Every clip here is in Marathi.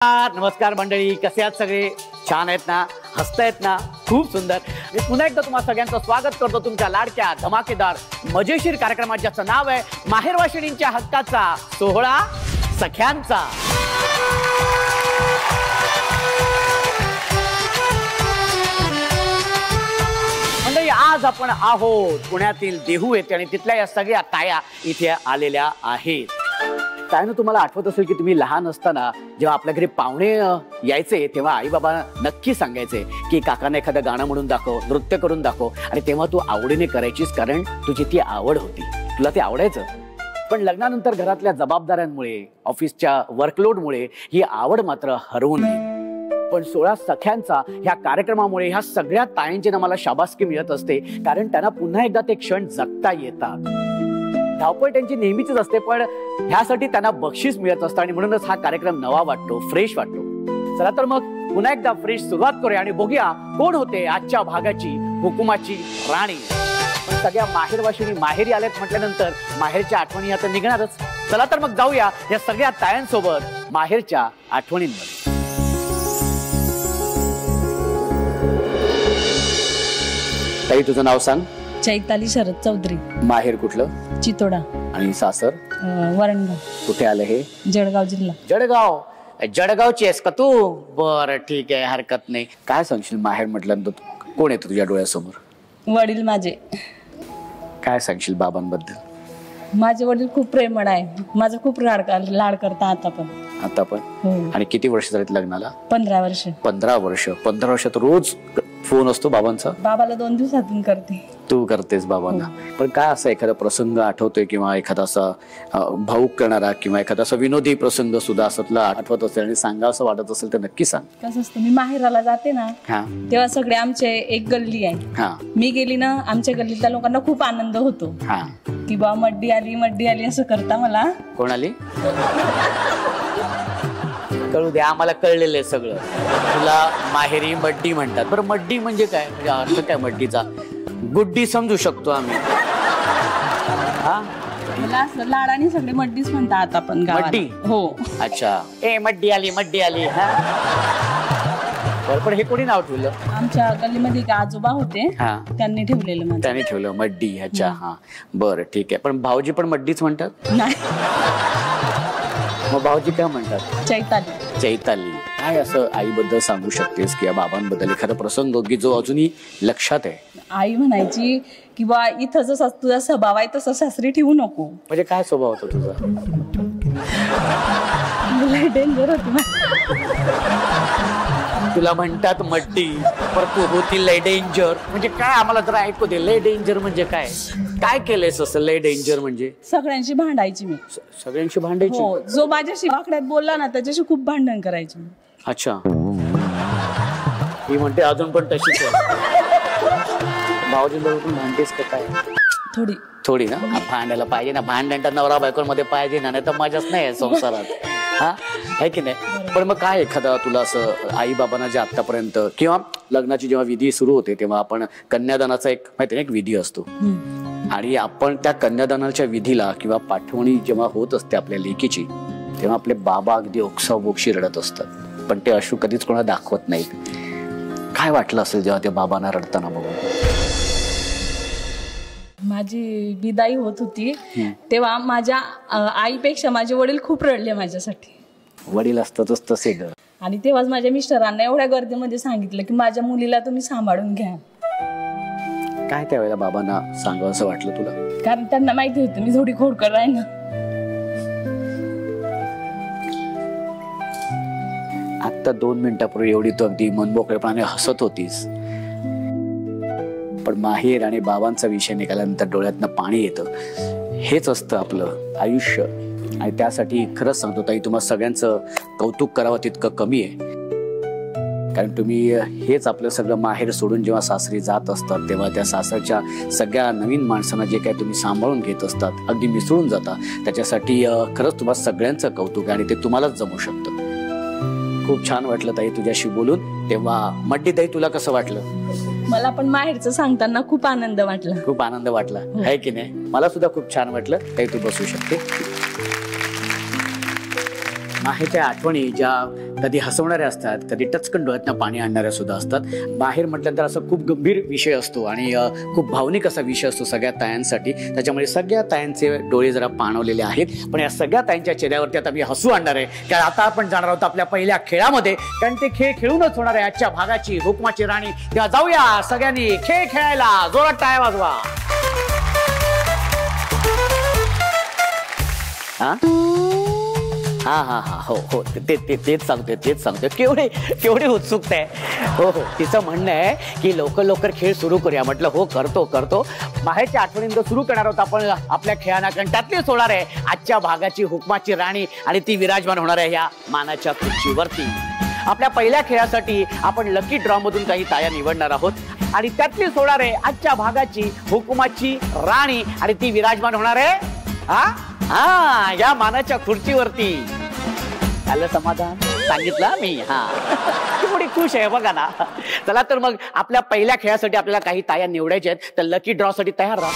नमस्कार मंडळी, कसे आहात सगळे? छान आहेत ना? हसतायत ना? खूप सुंदर. मी पुन्हा एकदा तुम्हा सगळ्यांचं स्वागत करतो तुमच्या लाडक्या धमाकेदार मजेशीर कार्यक्रमात, ज्याचं नाव आहे माहेरवाशिणींच्या हक्काचा सोहळा सख्यांचा. मंडळी, आज आपण आहोत पुण्यातील देहू येथे आणि तिथल्या या सगळ्या ताया इथे आलेल्या आहेत. ताईनं तुम्हाला आठवत असेल की तुम्ही लहान असताना जेव्हा आपल्या घरी पाहुणे यायचे तेव्हा आई बाबा नक्की सांगायचे की काकांना एखादं गाणं म्हणून दाखव, नृत्य करून दाखव, आणि तेव्हा तू आवडीने करायचीस कारण तुझी ती आवड होती, तुला ते आवडायचं. पण लग्नानंतर घरातल्या जबाबदाऱ्यांमुळे, ऑफिसच्या वर्कलोडमुळे ही आवड मात्र हरवून गेली. पण सोहळा सख्यांचा ह्या कार्यक्रमामुळे ह्या सगळ्या ताईंची मला शाबासकी मिळत असते, कारण त्यांना पुन्हा एकदा ते क्षण जगता येतात. धावपळ त्यांची नेहमीच असते, पण ह्यासाठी त्यांना बक्षीस मिळत असतं आणि म्हणूनच हा कार्यक्रम नवा वाटतो, फ्रेश वाटतो. चला तर मग पुन्हा एकदा फ्रेश सुरुवात करूया आणि बघूया कोण होते आजच्या भागाची हुकुमाची राणी. पण सगळ्या माहेरवाशिणी माहेरी आल्यात म्हटल्यानंतर माहेरच्या आठवणी आता निघणारच. चला तर मग जाऊया या सगळ्या तायांसोबत माहेरच्या आठवणींमध्ये. ताई, तुझं नाव सांग. चैताली शरद चौधरी. माहेर कुठलं? चितोडा. आणि सासर? वरणगाव. कुठे आलं हे? जळगाव जिल्हा. जळगाव. जळगावची आहेस का तू? बरं, ठीक आहे, हरकत नाही. काय सांगशील माहेर म्हटल्यानंतर कोण येतं तुझ्या डोळ्यासमोर? वडील माझे. काय सांगशील बाबांबद्दल? माझे वडील खूप प्रेमळ आहे, माझं खूप लाड करता आता पण. आता पण? हो. आणि किती वर्ष झालीत लग्नाला? 15 वर्ष. 15 वर्ष. 15 वर्षात रोज फोन असतो बाबांचा? बाबाला 2 दिवसातून करते. तू करतेस बाबांना? पण काय असा एखादा प्रसंग आठवतोय किंवा एखादा असा भाऊक करणारा किंवा एखादा असा विनोदी प्रसंग सुद्धा असतला आठवत असेल आणि सांगा असं वाटत असेल तर नक्की सांग. कसं असतं, मी माहेराला जाते ना तेव्हा सगळे आमचे एक गल्ली आहे, मी गेली ना आमच्या गल्लीतल्या लोकांना खूप आनंद होतो की बा मड्डी आली मड्डी आली असं करता. मला कोण आली कळू दे, आम्हाला कळलेलं आहे सगळं. तुला माहेरी मड्डी म्हणतात. बरं, मड्डी म्हणजे काय? म्हणजे अर्थ काय मड्डीचा? गुड्डी समजू शकतो आम्ही. मला असं लाडाने सगळे मड्डीच म्हणतात आता पण. मड्डी? हो. अच्छा. ए मड्डी आली मड्डी आली. बरं, पण हे कोणी नाव ठेवलं? आमच्या गल्लीमध्ये एक आजोबा होते, त्यांनी ठेवलेलं. त्यांनी ठेवलं मड्डी. अच्छा. हा, बरं, ठीक आहे. पण भाऊजी पण मड्डीच म्हणतात? नाही. मग भाऊजी काय म्हणतात? चैताली. चैताली. काय असं आईबद्दल सांगू शकतेस किंवा बाबांबद्दल एखादा प्रसंग की जो अजूनही लक्षात आहे? आई म्हणायची की बा इथं जसा तुझा स्वभाव आहे तसा सासरी ठेवू नको. म्हणजे काय स्वभाव होता तुझा? डेंजर होती. तुला म्हणतात मड्डी, पर तू होती लय डेंजर. म्हणजे काय? आम्हाला जरा ऐकू दे. लय डेंजर म्हणजे काय? काय केलंयस असं लय डेंजर म्हणजे? सगळ्यांशी भांडायची मी. सगळ्यांशी भांडायची? हो. जो माझ्याशी वाकड्यात बोलला ना त्याच्याशी खूप भांडण करायची. अच्छा. ही म्हणते अजून पण तशीच आहे. भाऊजींबरोबर पण भांडतेस का काय? थोडी थोडी ना. भांडायला पाहिजे ना, भांडण तर नवरा बायकोमध्ये पाहिजे ना, नाही तर मजाच नाही संसारात. हा, आहे की नाही? पण मग काय एखादा तुला असं आई बाबांना जे आतापर्यंत किंवा लग्नाची जेव्हा विधी सुरू होते तेव्हा आपण कन्यादानाचा एक माहिती ना एक विधी असतो, आणि आपण त्या कन्यादानाच्या विधीला किंवा पाठवणी जेव्हा होत असते आपल्या लेकीची तेव्हा आपले बाबा अगदी ओक्साबोक्षी रडत असतात, पण ते अश्रू कधीच कोणाला दाखवत नाहीत. काय वाटलं असेल जेव्हा ते बाबांना रडताना बघून? माझी विदाई होत होती तेव्हा माझ्या आईपेक्षा माझे वडील खूप रडले माझ्यासाठी. वडील असतातच तसे ग. आणि तेव्हाच माझ्या मिस्टरांना एवढ्या गर्दीमध्ये सांगितलं की माझ्या मुलीला तुम्ही सांभाळून घ्या. काय त्यावेळेला बाबांना सांगावं असं वाटलं तुला? कारण त्यांना माहिती होतं मी थोडी खोडकर आहे ना. आता 2 मिनिटापूर्वी एवढी तू अगदी मनमोकळेपणाने हसत होतीस, पण माहेर आणि बाबांचा विषय निघाल्यानंतर डोळ्यातनं पाणी येतं. हेच असतं आपलं आयुष्य. आणि त्यासाठी खरंच सांगतो ताई, तुम्हाला सगळ्यांचं कौतुक करावं तितकं कमी आहे. कारण तुम्ही हेच आपलं सगळं माहेर सोडून जेव्हा सासरी जात असतात तेव्हा त्या सासरच्या सगळ्या नवीन माणसांना जे काय तुम्ही सांभाळून घेत असतात, अगदी मिसळून जाता. त्याच्यासाठी खरंच तुम्हाला सगळ्यांचं कौतुक आहे आणि ते तुम्हालाच जमू शकतं. खूप छान वाटलं ताई तुझ्याशी बोलून. तेव्हा मड्डी ताई, तुला कसं वाटलं? मला पण माहेरचं सांगताना खूप आनंद वाटला. खूप आनंद वाटला आहे की नाही? मला सुद्धा खूप छान वाटलं. ताई, तू बसू शकते. माहेरच्या आठवणी ज्या कधी हसवणाऱ्या असतात, कधी टचकन डोळ्यातनं पाणी आणणाऱ्या सुद्धा असतात. माहेर म्हटल्यानंतर असं खूप गंभीर विषय असतो आणि खूप भावनिक असा विषय असतो सगळ्या तायांसाठी. त्याच्यामुळे सगळ्या तायांचे डोळे जरा पाणवलेले आहेत. पण या सगळ्या ताईंच्या चेहऱ्यावरती आता मी हसू आणणार आहे, कारण आता आपण जाणार आहोत आपल्या पहिल्या खेळामध्ये. कारण ते खेळ खेळूनच होणार आहे आजच्या भागाची हुकमाची राणी. तेव्हा जाऊया सगळ्यांनी खेळ खेळायला. जोरात टाळ्या वाजवा. हो तेच सांगतोय. केवढी उत्सुकता आहे. हो तिचं म्हणणं आहे की लवकर खेळ सुरू करूया. म्हटलं हो करतो. माहेरच्या आठवणींना सुरू करणार आहोत आपण आपल्या खेळांना. कारण त्यातलीच होणार आहे आजच्या भागाची हुकमाची राणी आणि ती विराजमान होणार आहे या मानाच्या खुर्चीवरती. आपल्या पहिल्या खेळासाठी आपण लकी ड्रॉ मधून काही ताया निवडणार आहोत आणि त्यातलीच होणार आहे आजच्या भागाची हुकमाची राणी आणि ती विराजमान होणार आहे या मानाच्या खुर्चीवरती. झालं समाधान? सांगितलं मी. थोडी खुश आहे बघा ना. चला तर मग आपल्या पहिल्या खेळासाठी आपल्याला काही ताया निवडायच्या आहेत. तर लकी ड्रॉ साठी तयार राहा.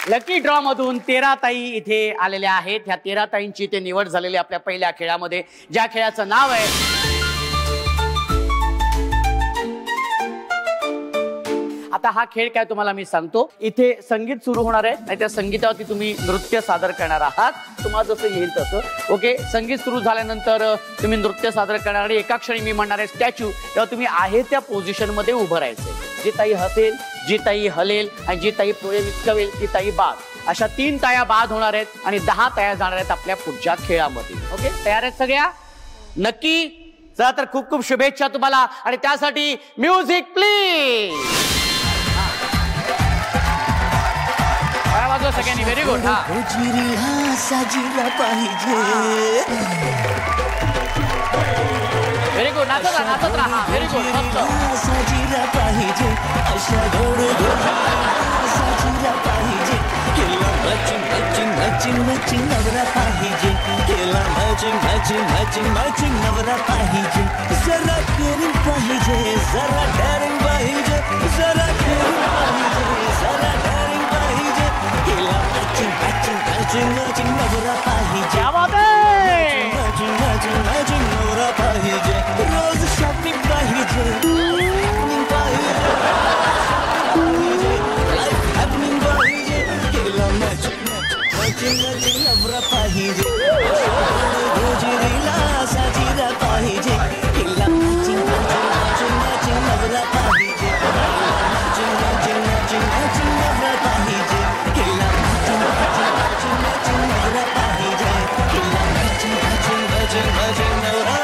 लकी ड्रॉ मधून 13 ताई इथे आलेल्या आहेत. ह्या 13 ताईंची इथे निवड झालेली आपल्या पहिल्या खेळामध्ये, ज्या खेळाचं नाव आहे आता हा खेळ काय तुम्हाला मी सांगतो. इथे संगीत सुरू होणार आहे आणि त्या संगीतावरती तुम्ही नृत्य सादर करणार आहात. तुम्हाला जसं येईल तसं. ओके, संगीत सुरू झाल्यानंतर तुम्ही नृत्य सादर करणार आणि एका क्षणी मी म्हणणार आहे स्टॅच्यू, तेव्हा तुम्ही आहे त्या पोझिशन मध्ये उभं राहायचं. जी ताई हसेल, जी ताई हलेल आणि जी ताई डोळे विचकवेल ती ताई बाद. अशा 3 ताया बाद होणार आहेत आणि 10 ताया जाणार आहेत आपल्या पुढच्या खेळामध्ये. ओके, तयार आहेत सगळ्या? नक्की. चला तर खूप खूप शुभेच्छा तुम्हाला आणि त्यासाठी म्युझिक प्लीज. वाजवा सगळ्यांनी. Very good. Very good. नाचत राहा. Very good. साजीरा पाहिजे अशा गोड साजीरा पाहिजे. केला मॅचिंग नवरा पाहिजे. केला मॅचिंग नवरा पाहिजे. जरा केअरिंग पाहिजे, जरा डेअरिंग पाहिजे, जरा केअरिंग पाहिजे, जरा डेअरिंग पाहिजे. केला मॅचिंग नवरा पाहिजे. क्या बात है. मॅचिंग नवरा पाहिजे. रोज शॉपिंग पाहिजे, लाईफ हॅपनिंग पाहिजे. केला मॅचिंग नवरा पाहिजे. गोजिरीला साजीरा पाहिजे. केला मॅचिंग नवरा पाहिजे. मॅचिंग नवरा पाहिजे. केला मॅचिंग नवरा पाहिजे. केला मॅचिंग नवरा.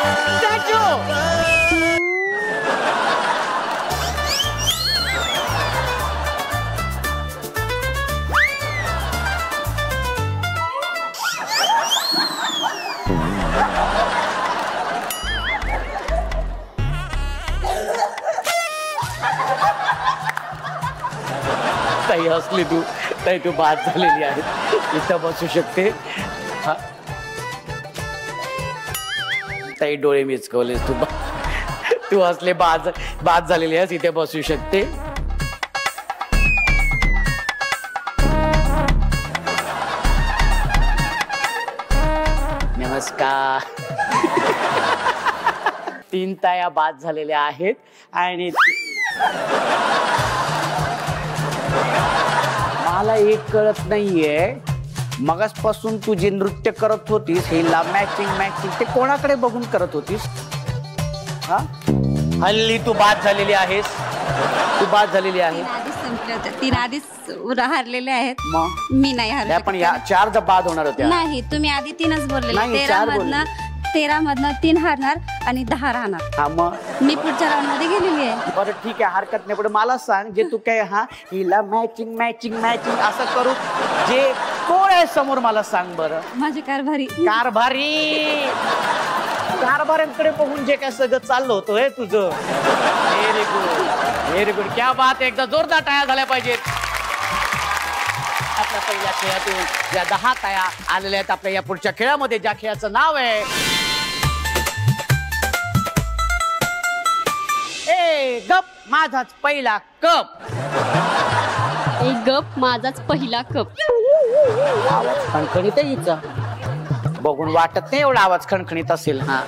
ताई हसली तू बाद झालेली आहे. इथं बसू शकते. ताई डोळे मिचकवलेस तू हसले बाद झालेली आहेस. इथे बसू शकते. नमस्कार. 3 ताया बाद झालेल्या आहेत आणि मला एक कळत नाहीये, मगासपासून तू जे नृत्य करत होतीस हिला मॅचिंग ते कोणाकडे बघून करत होतीस? हल्ली तू बाद झालेली आहेस. तीन आधीच हारलेले आहेत. मग मी नाही हारले. पण या 4 बाद होणार होत्या. नाही, तुम्ही आधी 3च बोललेले. 13 मधनं 3 हारणार आणि 10 राहणार. मग मी पुढच्या राऊंड मध्ये गेलेली आहे. बरं ठीक आहे, हरकत नाही. पण मला सांग, जे तू काय हिला मॅचिंग असं करू जे कोण आहे समोर मला सांग बरं. माझे कारभारी कारभाऱ्यांकडे बघून जे काय सगळं चाललं होतं हे तुझं. Very good. क्या बात. एकदा जोरदार टाळ्या झाल्या पाहिजेत. आपल्या पहिल्या खेळातून या 10 ताया आलेल्या आहेत आपल्या या पुढच्या खेळामध्ये, ज्या खेळाचं नाव आहे ए गप माझाच पहिला कप. एक गप माझाच पहिला कप. आवाज खणखणीत आहे हिचा, बघून वाटत नाही एवढा आवाज खणखणीत असेल. हा,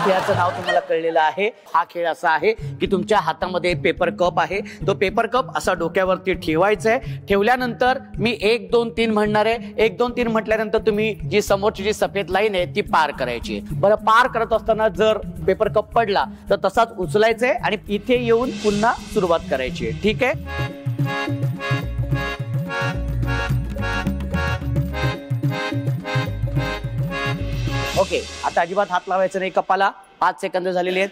खेळाचं नाव तुम्हाला कळलेलं आहे. हा खेळ असा आहे की तुमच्या हातामध्ये पेपर कप आहे. तो पेपर कप असा डोक्यावरती ठेवायचा आहे. ठेवल्यानंतर मी 1 2 3 म्हणणार आहे. 1 2 3 म्हटल्यानंतर तुम्ही जी समोरची जी सफेद लाईन आहे ती पार करायची आहे. बरं, पार करत असताना जर पेपर कप पडला तर तसाच उचलायचा आहे आणि इथे येऊन पुन्हा सुरुवात करायची आहे. ठीक आहे. ओके, आता अजिबात हात लावायचं नाही कपाला. 5 सेकंद झालेले आहेत.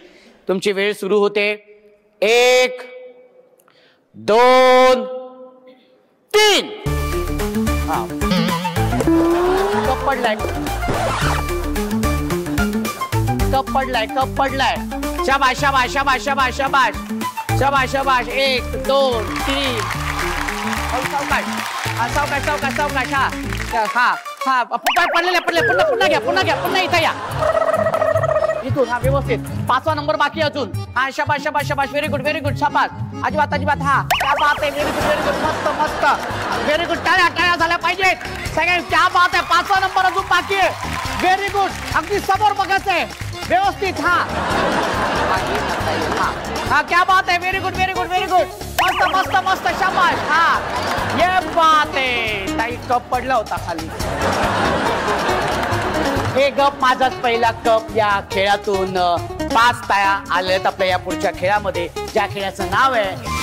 तुमची वेळ सुरू होते. 1 2 3. हा, कप पडलाय, कप पडलाय, कप पडलाय. शाबाश शाबाश शाबाश शाबाश शाबाश शाबाश शाबाश. 1 2 3. सावकाश सावकाश सावकाश सावकाश. हा हा हा, पडलेले पुन्हा पुन्हा घ्या, पुन्हा घ्या, पुन्हा इथं या. इथून हा व्यवस्थित. 5वा नंबर बाकी अजून. हा, शाबाश शाबाश शाबाश. Very good very good. शाबास. अजिबात अजिबात. हा, क्या बात आहे. Very good very good. मस्त मस्त. Very good. टाळ्या टाळ्या झाल्या पाहिजेत सगळ्या. क्या बात आहे. 5वा नंबर अजून बाकी आहे. Very good. अगदी समोर बघायचंय व्यवस्थित. हा हा हा, क्या बात आहे. Very good very good very good. मस्त मस्त मस्त. शाबाश. हा, ये बात आहे. ताई कप पडला होता खाली. हे गप माझाच पहिला कप या खेळातून 5 ताया आल्या आहेत आपल्या या पुढच्या खेळामध्ये, ज्या खेळाचं नाव आहे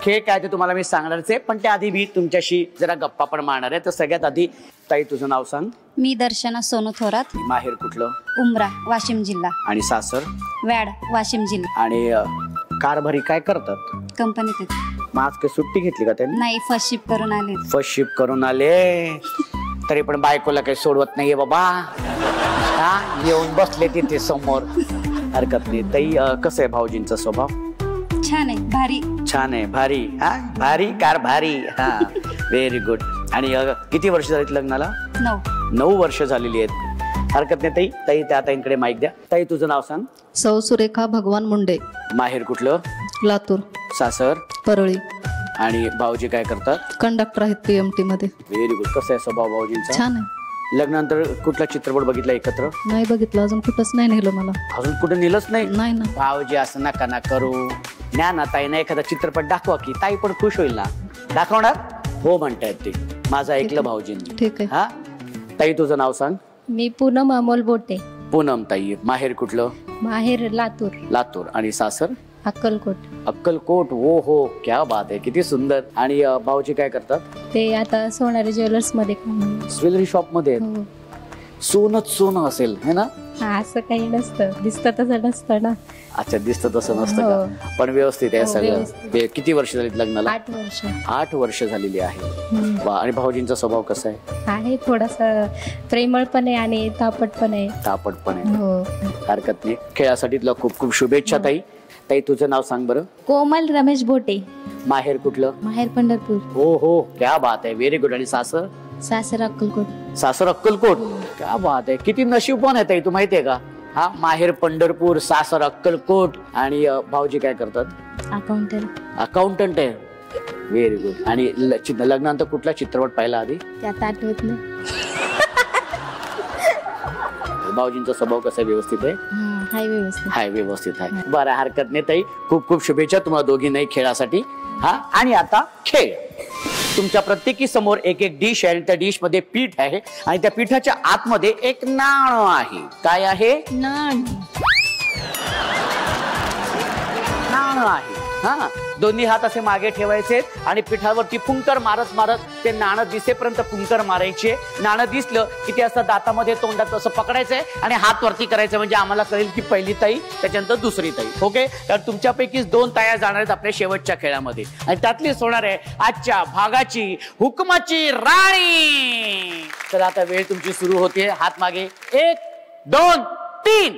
खेळ. काय ते तुम्हाला मी सांगणारच आहे, पण त्याआधी मी तुमच्याशी जरा गप्पा पण मारणार आहे. तर सगळ्यात आधी ताई तुझं नाव सांग. मी दर्शना सोनू थोरात. माहेर कुठलं? उमरा, वाशिम जिल्हा. आणि सासर? वॅड, वाशिम जिल्हा. आणि कारभारी काय करतात? कंपनीत. मग आज काही सुट्टी घेतली का त्यांनी? नाही, फर्स्ट शिफ्ट करून आले. फर्स्ट शिफ्ट करून आले तरी पण बायकोला काही सोडवत नाहीये बाबा. हा, येऊन बसले तिथे समोर. हरकत नाही. ताई कसं आहे भाऊजींचा स्वभाव? छान आहे, भारी. छान आहे, भारी. हा, भारी कार भारी. हा, व्हेरी गुड. आणि किती वर्ष झालीत लग्नाला? 9 वर्ष झालेली आहेत. हरकत नाही ताई. ताई त्या ताईंकडे माईक द्या. ताई तुझं नाव सांग. सौ सुरेखा भगवान मुंडे. माहेर कुठलं? लातूर. सासर? परळी. आणि भाऊजी काय करतात? कंडक्टर आहेत PMT मध्ये. Very good. कसं आहे स्वभाव भाऊजींचा? छान आहे. लग्नानंतर कुठला चित्रपट बघितला एकत्र? नाही बघितलं अजून, कुठंच नाही नेलं मला. अजून कुठे नेलंच नाही? नाही ना. भाऊजी असं नका ना करू. न्या ना ताईना एखादा चित्रपट दाखवा की, ताई पण खुश होईल ना. दाखवणार? हो म्हणतायत ते. माझं ऐकलं भाऊजींनी. ठीक आहे. हा, ताई तुझं नाव सांग. मी पूनम अमोल बोटे. पूनम ताई. माहेर कुठलं? माहेर लातूर. लातूर. आणि सासर? अक्कलकोट. अक्कलकोट. हो हो, क्या बात आहे, किती सुंदर. आणि भाऊजी काय करतात? ते आता सोनारी ज्वेलर्स मध्ये. ज्वेलरी शॉप मध्ये? सोनच सोनं असेल है ना? असं काही नसतं, दिसतं तसं नसतं ना. अच्छा, दिसतं तसं नसतं का? पण व्यवस्थित आहे सगळं. किती वर्ष झालीत लग्नाला? 8 वर्ष. 8 वर्ष झालेली आहे. आणि भाऊजींचा स्वभाव कसा आहे? आहे थोडासा प्रेमळ पण आहे आणि तापट पण आहे. तापट पण आहे. हरकत नाही. खेळासाठी तुला खूप खूप शुभेच्छा ताई. ताई तुझं नाव सांग बरं. कोमल रमेश बोटे. माहेर कुठलं? माहेर पंढरपूर. हो हो, क्या बात आहे, व्हेरी गुड. आणि सासर? सासर अक्कलकोट. सासर अक्कलकोट. क्या बात आहे, किती नशीबवान आहे ताई, तू माहितीये का? हा, माहेर पंढरपूर, सासर अक्कलकोट. आणि भाऊजी काय करतात? अकाउंटंट आहे. Very good. आणि लग्नानंतर कुठला चित्रपट पाहिला आधी? त्यात आठवत नाही. भाऊजींचा स्वभाव कसा? व्यवस्थित आहे? हाय, व्यवस्थित आहे. बरं, हरकत नाही ताई. खूप खूप शुभेच्छा तुम्हाला दोघींनाही खेळासाठी. हा, आणि आता खेळ. तुमच्या प्रत्येकी समोर एक एक डिश आहे. त्या डिश मध्ये पीठ आहे आणि त्या पिठाच्या आतमध्ये एक नाणं आहे. काय आहे? नाणं आहे. हा, दोन्ही हात असे मागे ठेवायचे आणि पिठावरती फुंकर मारत मारत ते नाणं दिसेपर्यंत फुंकर मारायचे. नाणं दिसलं की ते असं दातामध्ये तोंडात असं पकडायचंय आणि हात वरती करायचं, म्हणजे आम्हाला कळेल की पहिली ताई, त्याच्यानंतर दुसरी ताई. ओके, तर तुमच्यापैकीच 2 ताया जाणार आहेत आपल्या शेवटच्या खेळामध्ये आणि त्यातलीच होणार आहे आजच्या भागाची हुकमाची राणी. तर आता वेळ तुमची सुरू होते. हात मागे. 1 2 3.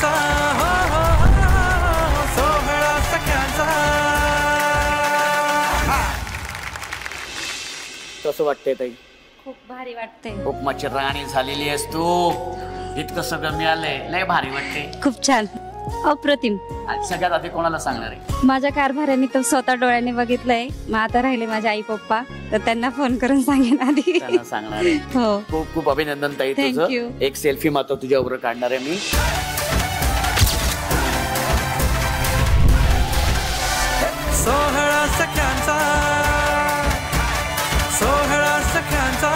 सख्यांचा हो हो हो, सोहळा सख्यांचा. कसं वाटतंय ताई? खूप भारी वाटते. खूप मच्छी राणी झालेली आहेस तू. इतकं सगळं मिळालंय, लय भारी वाटते. खूप छान, अप्रतिम. आज सगळ्यात आधी कोणाला सांगणार आहे? माझ्या कारभाराने तर स्वतः डोळ्याने बघितलंय. मग आता राहिले माझे आई पप्पा, तर त्यांना फोन करून सांगेन आधी. त्यांना सांगणार आहे. हो. खूप खूप अभिनंदन ताई Thank तुझं. you. एक सेल्फी मात्र तुझ्याबरोबर काढणार आहे मी. सोहळा सख्यांचा, सोहळा सख्यांचा.